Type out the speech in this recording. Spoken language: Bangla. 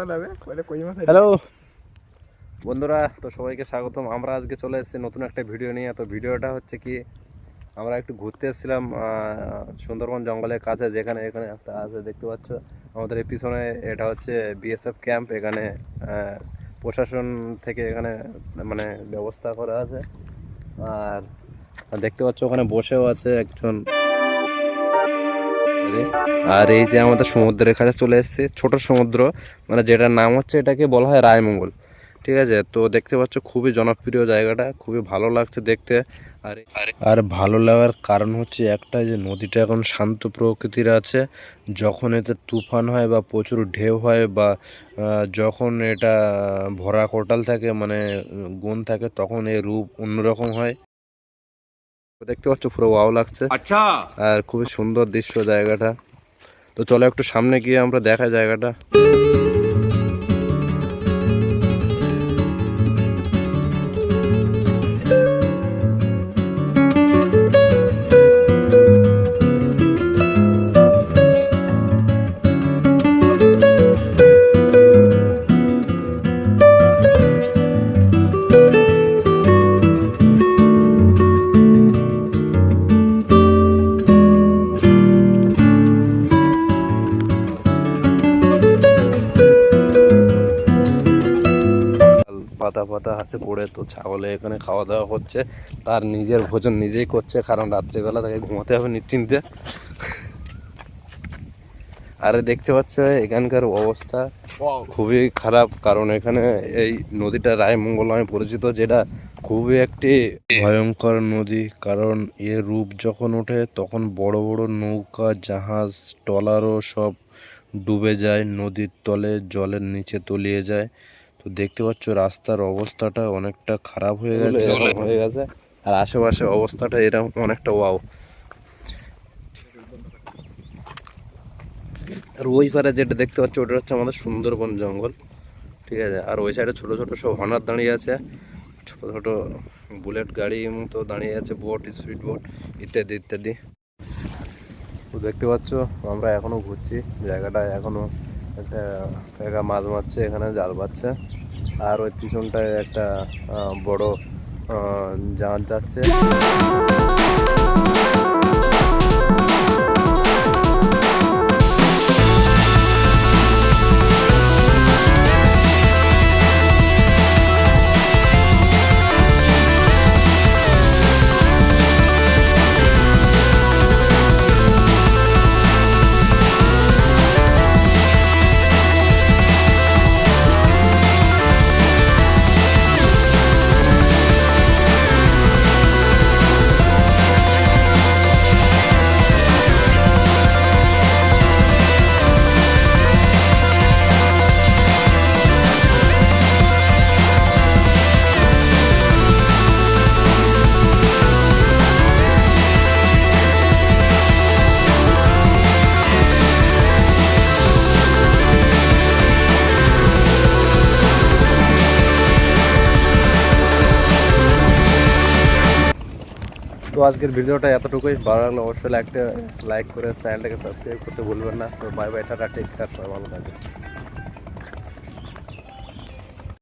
হ্যালো বন্ধুরা, তো সবাইকে স্বাগতম। আমরা আজকে চলে এসেছি নতুন একটা ভিডিও নিয়ে। তো ভিডিওটা হচ্ছে কি, আমরা একটু ঘুরতে এসেছিলাম সুন্দরবন জঙ্গলের কাছে, যেখানে এখানে একটা আছে দেখতে পাচ্ছ আমাদের এই পিছনে। এটা হচ্ছে বিএসএফ ক্যাম্প। এখানে প্রশাসন থেকে এখানে মানে ব্যবস্থা করা আছে। আর দেখতে পাচ্ছ ওখানে বসেও আছে একজন। আর এই যে আমাদের সমুদ্রের কাছে চলে এসেছে, ছোট সমুদ্র, মানে যেটার নাম হচ্ছে, এটাকে বলা হয় রায়মঙ্গল। ঠিক আছে, তো দেখতে পাচ্ছ খুবই জনপ্রিয় জায়গাটা, খুবই ভালো লাগছে দেখতে। আর ভালো লাগার কারণ হচ্ছে একটা, যে নদীটা এখন শান্ত প্রকৃতির আছে। যখন এতে তুফান হয় বা প্রচুর ঢেউ হয়, বা যখন এটা ভরা কোটাল থাকে, মানে গুণ থাকে, তখন এর রূপ অন্যরকম হয়। দেখতে পাচ্ছ পুরো ওয়াও লাগছে। আচ্ছা, আর খুবই সুন্দর দৃশ্য জায়গাটা। তো চলো একটু সামনে গিয়ে আমরা দেখাই জায়গাটা। পাতা পাতা হাতে পড়ে, তো ছাগলে এখানে খাওয়া দাওয়া হচ্ছে। তার নিজের ভোজন নিজেই করছে, কারণ রাত্রিবেলা তাকে ঘুমাতে হবে নিশ্চিন্তে। আরে দেখতে পাচ্ছ এখানকার অবস্থা খুবই খারাপ, কারণ এখানে এই নদীটা রায়মঙ্গল নামে পরিচিত, যেটা খুবই একটি ভয়ঙ্কর নদী। কারণ এর রূপ যখন ওঠে, তখন বড় বড় নৌকা, জাহাজ, ট্রলারও সব ডুবে যায়, নদীর তলে জলের নিচে তলিয়ে যায়। তো দেখতে পাচ্ছ রাস্তার অবস্থাটা অনেকটা খারাপ হয়ে গেছে। আর আশেপাশে অবস্থাটা এরকম অনেকটা ওয়াও। আর ওই পারে যেটা দেখতে পাচ্ছ, ওটা হচ্ছে আমাদের সুন্দরবন জঙ্গল। ঠিক আছে, আর ওই সাইডে ছোট ছোট সব হনার দাঁড়িয়ে আছে, ছোট ছোট বুলেট গাড়ির মতো দাঁড়িয়ে আছে, বোট, স্পিড বোট ইত্যাদি ইত্যাদি। তো দেখতে পাচ্ছ আমরা এখনো ঘুরছি, জায়গাটা এখনো একটা মাছ মারছে, এখানে জাল পাচ্ছে। আর ওই পিছনটায় একটা বড় জাহাজ যাচ্ছে। তো আজকের ভিডিওটা এতটুকুই। ভালো লাগলে অবশ্যই লাইক করে চ্যানেলটাকে সাবস্ক্রাইব করতে ভুলবেন না। তো bye bye, tata, take care, সবাই ভালো থাকবেন।